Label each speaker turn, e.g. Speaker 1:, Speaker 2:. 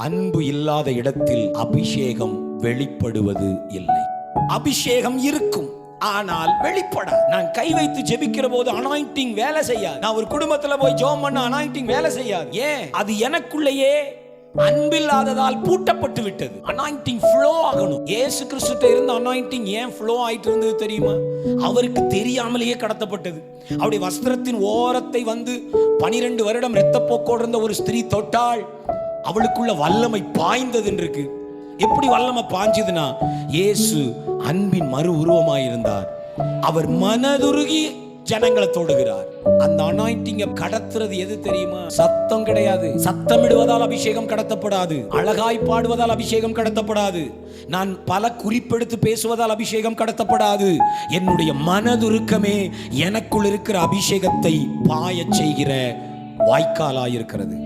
Speaker 1: அன்பு இல்லாத இடத்தில் அபிஷேகம் வெளிப்படுவது இல்லை. அபிஷேகம் இருக்கும், ஆனால் வெளிப்பட. நான் கை வைத்து ஜெபிக்கிற போது அனாயிண்டிங் வேலை செய்யாது. நான் ஒரு குடும்பத்துல போய் ஜெபம் பண்ண அனாயிண்டிங் வேலை செய்யாது. ஏன்? அது எனக்குள்ளேயே அன்பில்லாததால் பூட்டப்பட்டு விட்டது. அனாயிண்டிங் ஃப்ளோ ஆகணும். இயேசு கிறிஸ்துட்ட இருந்த அனாயிண்டிங் ஏன் ஃப்ளோ ஆயிட்டு இருந்தது தெரியுமா? அவருக்கு தெரியாமலேயே கடத்தப்பட்டது. அவருடைய வஸ்திரத்தின் ஓரத்தை வந்து 12 வருடம் இரத்தப்போக்கோடு இருந்த ஒரு ஸ்திரீ தொட்டாள், அவளுக்குள்ள வல்லமை பாய்ந்தது இருக்கு. எப்படி வல்லமை பாய்ஞ்சதுன்னா, இயேசு அன்பின் மறு உருவமாயிருந்தார். அவர் மனதுருகி ஜனங்களை தொடுகிறார். அந்த அனாயிண்டிங்க கடத்துறது எது தெரியுமா? சத்தம் கிடையாது. சத்தமிடுவதால் அபிஷேகம் கடத்தப்படாது. அழகாய் பாடுவதால் அபிஷேகம் கடத்தப்படாது. நான் பல குறிப்பெடுத்து பேசுவதால் அபிஷேகம் கடத்தப்படாது. என்னுடைய மனதுருக்கமே எனக்குள் இருக்கிற அபிஷேகத்தை பாயச் செய்கிற வாய்க்காலாயிருக்கிறது.